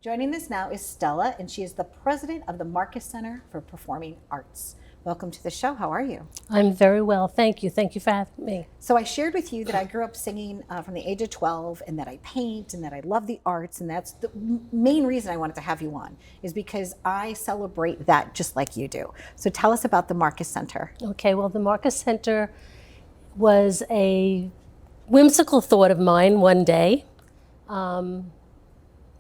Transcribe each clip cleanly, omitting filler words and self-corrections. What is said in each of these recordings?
Joining us now is Stella, and she is the president of the Marcus Center for Performing Arts. Welcome to the show. How are you? I'm very well, thank you. Thank you for having me. So I shared with you that I grew up singing from the age of 12, and that I paint, and that I love the arts, and that's the main reason I wanted to have you on, is because I celebrate that just like you do. So tell us about the Marcus Center. Okay, well, the Marcus Center was a whimsical thought of mine one day,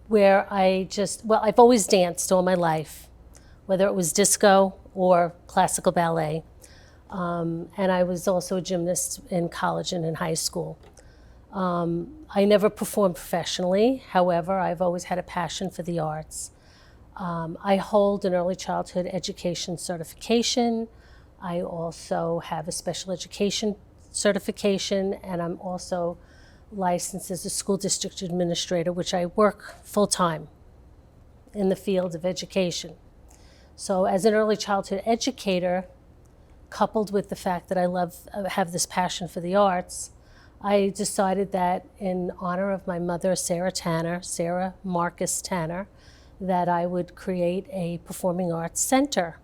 where I've always danced all my life, whether it was disco or classical ballet. And I was also a gymnast in college and in high school. I never performed professionally. However, I've always had a passion for the arts. I hold an early childhood education certification. I also have a special education certification, and I'm also licensed as a school district administrator, which I work full-time in the field of education. So as an early childhood educator, coupled with the fact that I have this passion for the arts, I decided that in honor of my mother, Sarah Marcus Tanner, that I would create a performing arts center.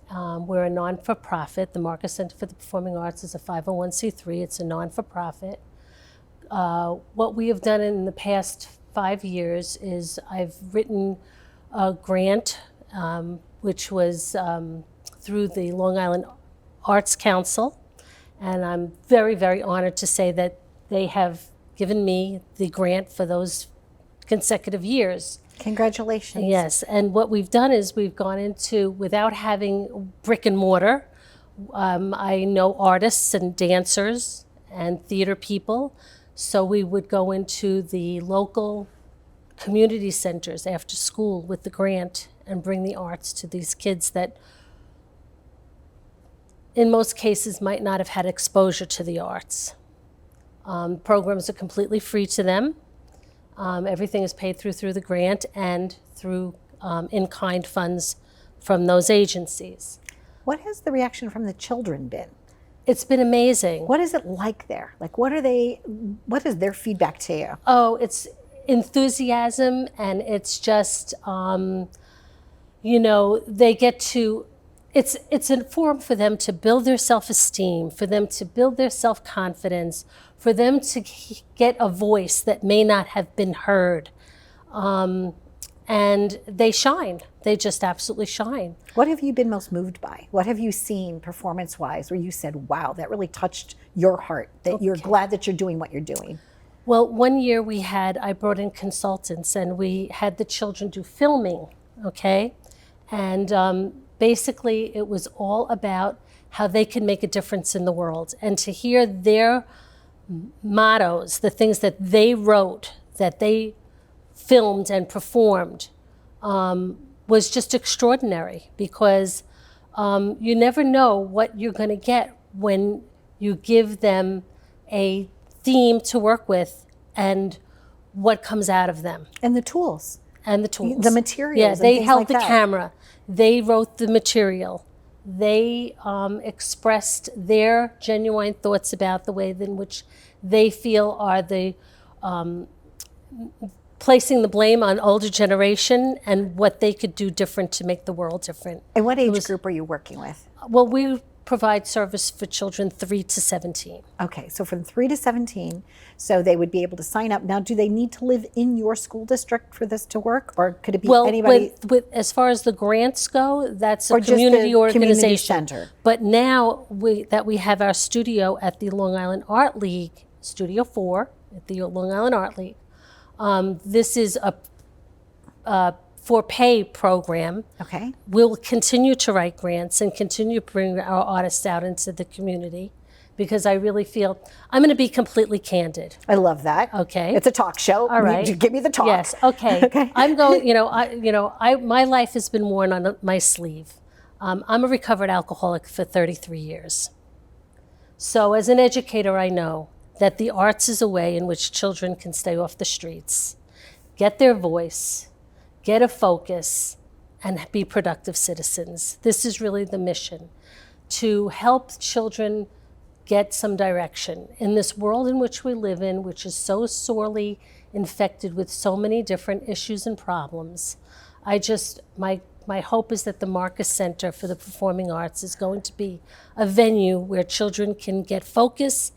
We're a non-for-profit. The Marcus Center for the Performing Arts is a 501c3. It's a non-for-profit. What we have done in the past 5 years is I've written a grant, which was through the Long Island Arts Council, and I'm very, very honored to say that they have given me the grant for those consecutive years. Congratulations. Yes, and what we've done is we've gone into, without having brick and mortar, I know artists and dancers and theater people, so we would go into the local community centers after school with the grant and bring the arts to these kids that in most cases might not have had exposure to the arts. Programs are completely free to them. Everything is paid through the grant and through in-kind funds from those agencies. What has the reaction from the children been? It's been amazing. What is it like there? Like, what is their feedback to you? Oh, it's enthusiasm, and it's just, they get to, it's a forum for them to build their self-esteem, for them to build their self-confidence, for them to get a voice that may not have been heard. And they shine. They just absolutely shine. What have you been most moved by? What have you seen performance-wise where you said, wow, that really touched your heart, that you're glad that you're doing what you're doing? Well, one year I brought in consultants, and we had the children do filming, okay? And basically it was all about how they can make a difference in the world. And to hear their mottos, the things that they wrote, that they filmed and performed, was just extraordinary, because you never know what you're going to get when you give them a theme to work with and what comes out of them. And the tools. And the tools. The materials. Yeah, and they things held like the that. camera. They wrote the material. They expressed their genuine thoughts about the way in which they feel are the placing the blame on older generation and what they could do different to make the world different. And what age group are you working with? Well, we provide service for children 3 to 17. Okay, so from 3 to 17, so they would be able to sign up. Now, do they need to live in your school district for this to work, or could it be anybody? Well, as far as the grants go, that's a Or just community the organization. community center. But now that we have our studio at the Long Island Art League, Studio 4 at the Long Island Art League, this is a for-pay program. Okay. We'll continue to write grants and continue to bring our artists out into the community, because I really feel, I'm going to be completely candid. I love that. Okay. It's a talk show. All right. Give me the talk. Yes. Okay. Okay. I'm going. My life has been worn on my sleeve. I'm a recovered alcoholic for 33 years. So as an educator, I know that the arts is a way in which children can stay off the streets, get their voice, get a focus, and be productive citizens. This is really the mission, to help children get some direction in this world in which we live in, which is so sorely infected with so many different issues and problems. My hope is that the Marcus Center for the Performing Arts is going to be a venue where children can get focus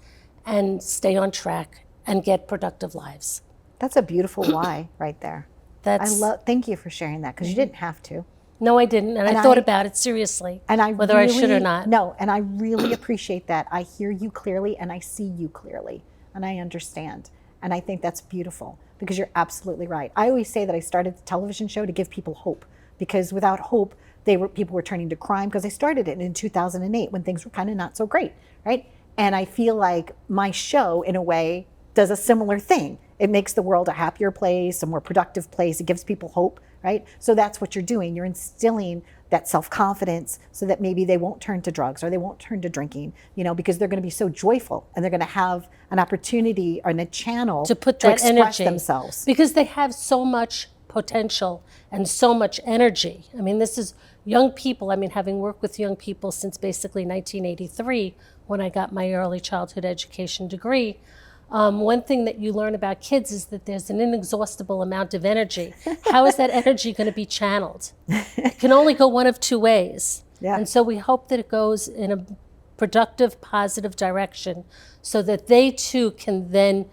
and stay on track and get productive lives. That's a beautiful why right there. Thank you for sharing that, because you didn't have to. No, I didn't, and I thought about it seriously, whether I should or not. No, and I really appreciate that. I hear you clearly, and I see you clearly, and I understand. And I think that's beautiful, because you're absolutely right. I always say that I started the television show to give people hope, because without hope, people were turning to crime, because I started it in 2008 when things were kind of not so great, right? And I feel like my show, in a way, does a similar thing. It makes the world a happier place, a more productive place. It gives people hope, right? So that's what you're doing. You're instilling that self-confidence so that maybe they won't turn to drugs or they won't turn to drinking, because they're going to be so joyful and they're going to have an opportunity and a channel to put that express energy themselves. Because they have so much potential and so much energy. I mean, this is young people. I mean, having worked with young people since basically 1983, when I got my early childhood education degree, one thing that you learn about kids is that there's an inexhaustible amount of energy. How is that energy going to be channeled? It can only go one of two ways. Yeah. And so we hope that it goes in a productive, positive direction so that they too can then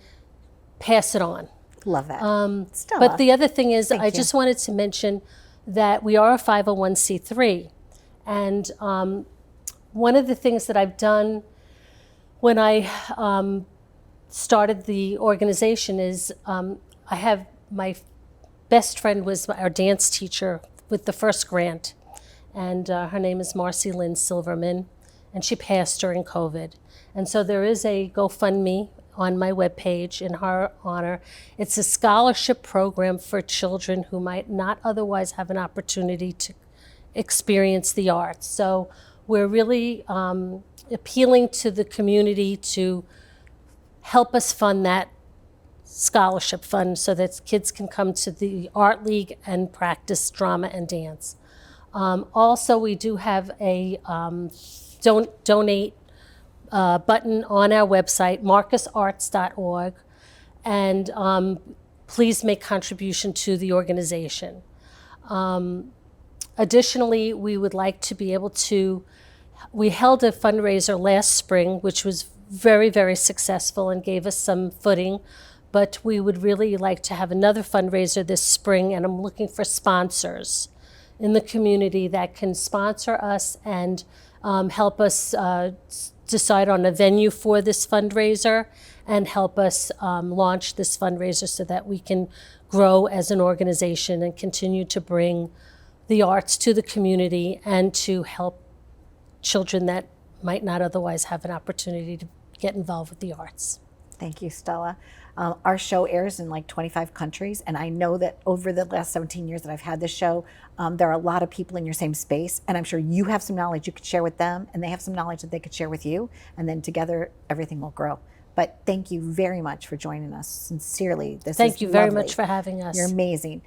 pass it on. Love that. Stella, But the other thing is, I you. just wanted to mention that we are a 501c3. And one of the things that I've done when I started the organization is I have my best friend was our dance teacher with the first grant, and her name is Marcy Lynn Silverman, and she passed during COVID. And so there is a GoFundMe on my webpage in her honor. It's a scholarship program for children who might not otherwise have an opportunity to experience the arts. So we're really appealing to the community to help us fund that scholarship fund so that kids can come to the Art League and practice drama and dance. Also, we do have a donate button on our website, marcusarts.org, and please make contribution to the organization. Additionally, we would like to be able to, we held a fundraiser last spring, which was very, very successful and gave us some footing, but we would really like to have another fundraiser this spring, and I'm looking for sponsors in the community that can sponsor us and help us decide on a venue for this fundraiser and help us launch this fundraiser so that we can grow as an organization and continue to bring the arts to the community and to help children that might not otherwise have an opportunity to get involved with the arts. Thank you, Stella. Our show airs in like 25 countries, and I know that over the last 17 years that I've had this show, there are a lot of people in your same space, and I'm sure you have some knowledge you could share with them, and they have some knowledge that they could share with you, and then together everything will grow. But thank you very much for joining us. Sincerely, Thank you very lovely. much for having us. You're amazing.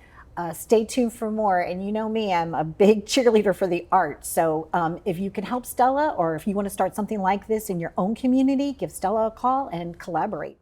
Stay tuned for more. And you know me, I'm a big cheerleader for the arts. So if you can help Stella, or if you want to start something like this in your own community, give Stella a call and collaborate.